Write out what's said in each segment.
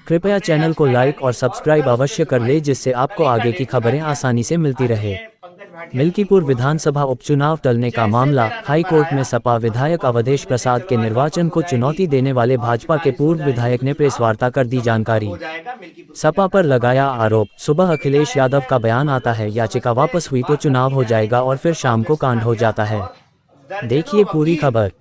कृपया चैनल को लाइक और सब्सक्राइब अवश्य कर ले, जिससे आपको आगे की खबरें आसानी से मिलती रहे। मिल्कीपुर विधानसभा उपचुनाव टलने का मामला। हाई कोर्ट में सपा विधायक अवधेश प्रसाद के निर्वाचन को चुनौती देने वाले भाजपा के पूर्व विधायक ने प्रेस वार्ता कर दी जानकारी। सपा पर लगाया आरोप। सुबह अखिलेश यादव का बयान आता है, याचिका वापस हुई तो चुनाव हो जाएगा और फिर शाम को कांड हो जाता है। देखिए पूरी खबर।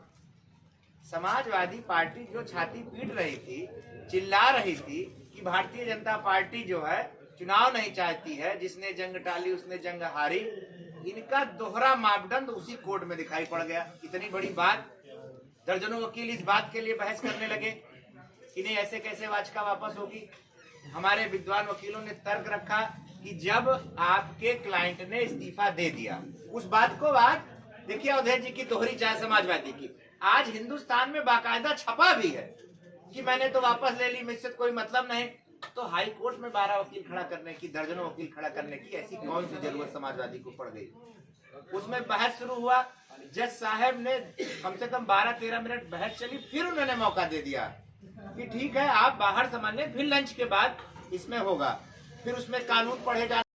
समाजवादी पार्टी जो छाती पीट रही थी, चिल्ला रही थी कि भारतीय जनता पार्टी जो है चुनाव नहीं चाहती है, जिसने जंग टाली उसने जंग हारी, इनका दोहरा मापदंड उसी कोर्ट में दिखाई पड़ गया। इतनी बड़ी बात, दर्जनों वकील इस बात के लिए बहस करने लगे कि नहीं ऐसे कैसे याचिका वापस होगी। हमारे विद्वान वकीलों ने तर्क रखा कि जब आपके क्लाइंट ने इस्तीफा दे दिया, उस बात को बात देखिए अवधेश जी की दोहरी चाल समाजवादी की आज हिंदुस्तान में बाकायदा छपा भी है कि मैंने तो वापस ले ली, मुझसे कोई मतलब नहीं। तो हाई कोर्ट में 12 वकील खड़ा करने की, दर्जनों वकील खड़ा करने की ऐसी कौन सी जरूरत समाजवादी को पड़ गई। उसमें बहस शुरू हुआ। जज साहब ने कम से कम 12-13 मिनट बहस चली, फिर उन्होंने मौका दे दिया कि ठीक है आप बाहर समझ लें, फिर लंच के बाद इसमें होगा। फिर उसमें कानून पढ़े जाने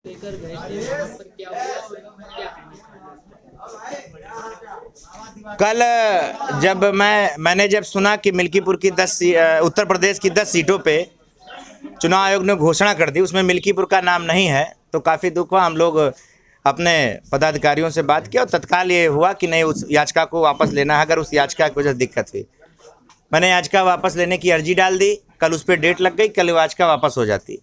कल जब मैंने जब सुना कि मिल्कीपुर की 10 उत्तर प्रदेश की 10 सीटों पे चुनाव आयोग ने घोषणा कर दी, उसमें मिल्कीपुर का नाम नहीं है, तो काफ़ी दुख हुआ। हम लोग अपने पदाधिकारियों से बात किया और तत्काल ये हुआ कि नहीं, उस याचिका को वापस लेना है। अगर उस याचिका की वजह से दिक्कत हुई, मैंने याचिका वापस लेने की अर्जी डाल दी। कल उस पर डेट लग गई, कल याचिका वापस हो जाती।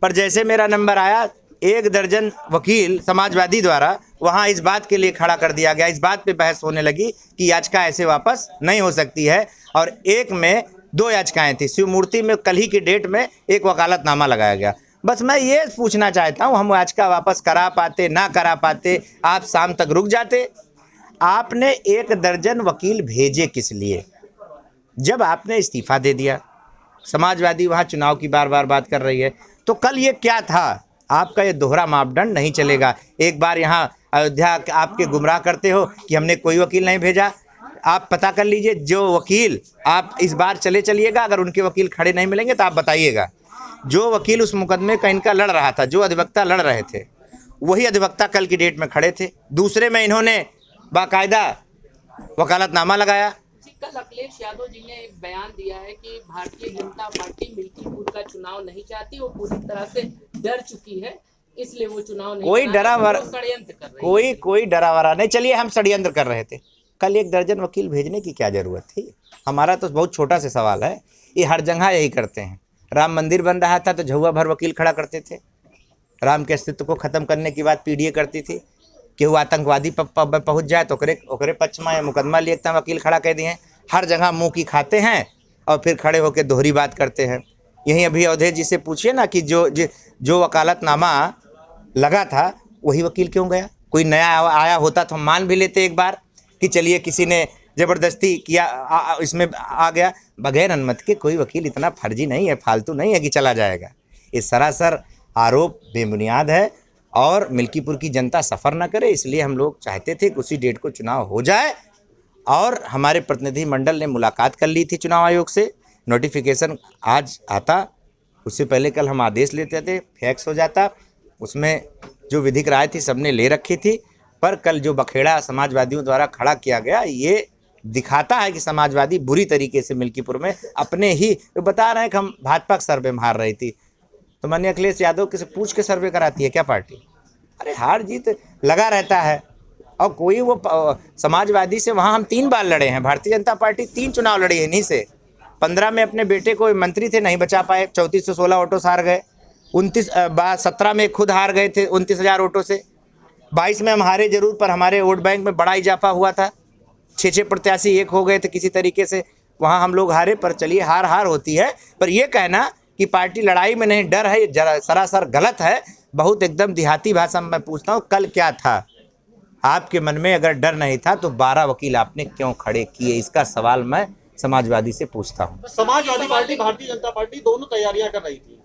पर जैसे मेरा नंबर आया, 1 दर्जन वकील समाजवादी द्वारा वहाँ इस बात के लिए खड़ा कर दिया गया, इस बात पे बहस होने लगी कि याचिका ऐसे वापस नहीं हो सकती है। और एक में 2 याचिकाएं थी। शिवमूर्ति में कल ही की डेट में एक वकालतनामा लगाया गया। बस मैं ये पूछना चाहता हूँ, हम याचिका वापस करा पाते ना करा पाते, आप शाम तक रुक जाते। आपने 1 दर्जन वकील भेजे किस लिए, जब आपने इस्तीफा दे दिया। समाजवादी वहाँ चुनाव की बार बार बात कर रही है, तो कल ये क्या था। आपका ये दोहरा मापदंड नहीं चलेगा। एक बार यहाँ अयोध्या आपके गुमराह करते हो कि हमने कोई वकील नहीं भेजा। आप पता कर लीजिए, जो वकील आप इस बार चलिएगा, अगर उनके वकील खड़े नहीं मिलेंगे तो आप बताइएगा। जो वकील उस मुकदमे का इनका लड़ रहा था, जो अधिवक्ता लड़ रहे थे, वही अधिवक्ता कल की डेट में खड़े थे। दूसरे में इन्होंने बाकायदा वकालतनामा लगाया। कल अखिलेश यादव जी ने एक बयान दिया है कि भारतीय जनता पार्टी मिल्कीपुर का चुनाव नहीं चाहती, वो पूरी तरह से डर चुकी है, इसलिए वो चुनाव नहीं। कोई डरावरा षड्यंत्र कर रही है। कोई डरावरा नहीं। चलिए हम षड्यंत्र कर रहे थे, कल 1 दर्जन वकील भेजने की क्या जरूरत थी। हमारा तो बहुत छोटा सा सवाल है, ये हर जगह यही करते हैं। राम मंदिर बन रहा था तो झुआ भर वकील खड़ा करते थे। राम के अस्तित्व को खत्म करने की बात पीडीए करती थी कि वो आतंकवादी पहुँच जाए तो ओकरे पक्ष में मुकदमा लिए वकील खड़ा कर दिए। हर जगह मुंह की खाते हैं और फिर खड़े होकर दोहरी बात करते हैं। यहीं अभी अवधेश जी से पूछिए ना कि जो वकालतनामा लगा था वही वकील क्यों गया। कोई नया आया होता तो हम मान भी लेते एक बार कि चलिए किसी ने ज़बरदस्ती किया, इसमें आ गया। बगैर अनुमति के कोई वकील इतना फर्जी नहीं है, फालतू नहीं है कि चला जाएगा। ये सरासर आरोप बेबुनियाद है और मिल्कीपुर की जनता सफ़र ना करे, इसलिए हम लोग चाहते थे कि उसी डेट को चुनाव हो जाए। और हमारे प्रतिनिधि मंडल ने मुलाकात कर ली थी चुनाव आयोग से। नोटिफिकेशन आज आता, उससे पहले कल हम आदेश लेते थे, फैक्स हो जाता। उसमें जो विधिक राय थी सबने ले रखी थी। पर कल जो बखेड़ा समाजवादियों द्वारा खड़ा किया गया, ये दिखाता है कि समाजवादी बुरी तरीके से मिल्कीपुर में अपने ही बता रहे हैं कि हम भाजपा का सर्वे मार रही थी। तो माननीय अखिलेश यादव किसी पूछ के सर्वे कराती है क्या पार्टी। अरे हार जीत लगा रहता है। और कोई वो समाजवादी से वहाँ हम 3 बार लड़े हैं, भारतीय जनता पार्टी 3 चुनाव लड़ी है इन्हीं से। 15 में अपने बेटे को मंत्री थे, नहीं बचा पाए, 3416 वोटों से हार गए। 17 में खुद हार गए थे 29,000 वोटों से। 22 में हम हारे जरूर, पर हमारे वोट बैंक में बड़ा इजाफा हुआ था। 6 प्रत्याशी एक हो गए थे किसी तरीके से, वहाँ हम लोग हारे। पर चलिए हार होती है, पर यह कहना कि पार्टी लड़ाई में नहीं डर है, ये सरासर गलत है। बहुत एकदम देहाती भाषा में मैं पूछता हूँ, कल क्या था आपके मन में? अगर डर नहीं था तो 12 वकील आपने क्यों खड़े किए? इसका सवाल मैं समाजवादी से पूछता हूँ। समाजवादी पार्टी, भारतीय जनता पार्टी दोनों तैयारियां कर रही थी,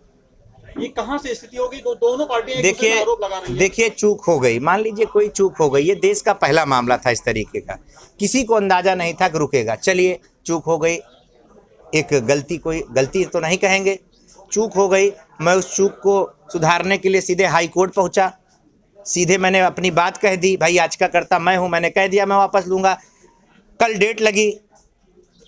ये कहां से स्थिति होगी? दोनों पार्टियां आरोप लगा रही हैं। देखिए चूक हो गई, मान लीजिए कोई चूक हो गई। ये देश का पहला मामला था इस तरीके का, किसी को अंदाजा नहीं था कि रुकेगा। चलिए चूक हो गई, एक गलती, कोई गलती तो नहीं कहेंगे, चूक हो गई, मैं उस चूक को सुधारने के लिए सीधे हाई कोर्ट पहुंचा। सीधे मैंने अपनी बात कह दी, भाई याचिकाकर्ता मैं हूं, मैंने कह दिया मैं वापस लूँगा। कल डेट लगी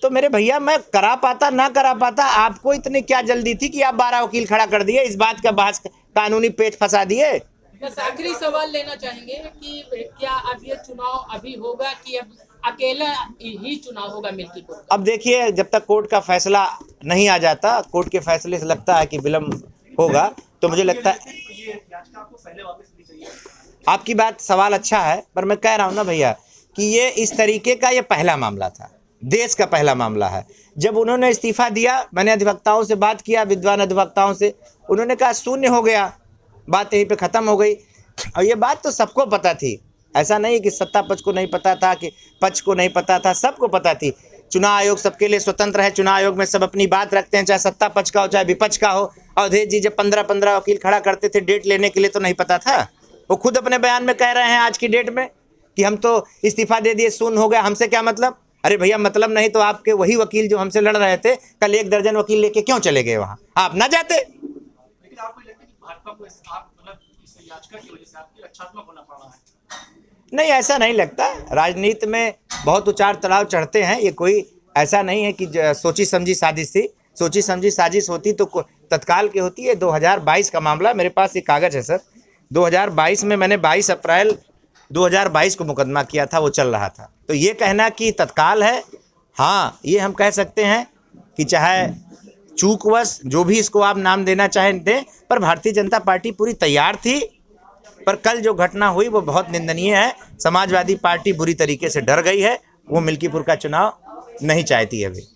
तो मेरे भैया मैं करा पाता ना करा पाता, आपको इतनी क्या जल्दी थी कि आप 12 वकील खड़ा कर दिए, इस बात का बहस कानूनी पेच फंसा दिए। बस आखिरी सवाल लेना चाहेंगे कि क्या अब ये चुनाव अभी होगा कि अब अकेला ही चुनाव होगा मिल्कीपुर का? अब देखिए, जब तक कोर्ट का फैसला नहीं आ जाता, कोर्ट के फैसले से लगता है कि विलम्ब होगा, तो मुझे लगता है आपकी बात, सवाल अच्छा है, पर मैं कह रहा हूँ ना भैया कि ये इस तरीके का ये पहला मामला था, देश का पहला मामला है। जब उन्होंने इस्तीफा दिया, मैंने अधिवक्ताओं से बात किया, विद्वान अधिवक्ताओं से, उन्होंने कहा शून्य हो गया, बात यहीं पे ख़त्म हो गई। और ये बात तो सबको पता थी, ऐसा नहीं कि सत्ता पक्ष को नहीं पता था, कि पक्ष को नहीं पता था, सबको पता थी। चुनाव आयोग सबके लिए स्वतंत्र है, चुनाव आयोग में सब अपनी बात रखते हैं, चाहे सत्ता पक्ष का हो चाहे विपक्ष का हो। अवधेश जी जब 15-15 वकील खड़ा करते थे डेट लेने के लिए, तो नहीं पता था? वो खुद अपने बयान में कह रहे हैं आज की डेट में कि हम तो इस्तीफा दे दिए, शून्य हो गया, हमसे क्या मतलब। अरे भैया मतलब नहीं तो आपके वही वकील जो हमसे लड़ रहे थे, कल 1 दर्जन वकील लेके क्यों चले गए वहाँ? आप ना जाते? लेकिन आपको लगता है कि भाजपा को आप मतलब इस याचिका की वजह से आपकी रक्षात्मक होना पड़ रहा है? नहीं, ऐसा नहीं लगता। राजनीति में बहुत उतार चढ़ाव चढ़ते हैं, ये कोई ऐसा नहीं है कि सोची समझी साजिश थी। सोची समझी साजिश होती तो तत्काल की होती है। 2022 का मामला, मेरे पास ये कागज़ है सर, 2022 में मैंने 22 अप्रैल 2022 को मुकदमा किया था, वो चल रहा था। तो ये कहना कि तत्काल है, हाँ ये हम कह सकते हैं कि चाहे चूकवश जो भी इसको आप नाम देना चाहें दें, पर भारतीय जनता पार्टी पूरी तैयार थी। पर कल जो घटना हुई वो बहुत निंदनीय है। समाजवादी पार्टी बुरी तरीके से डर गई है, वो मिल्कीपुर का चुनाव नहीं चाहती है अभी।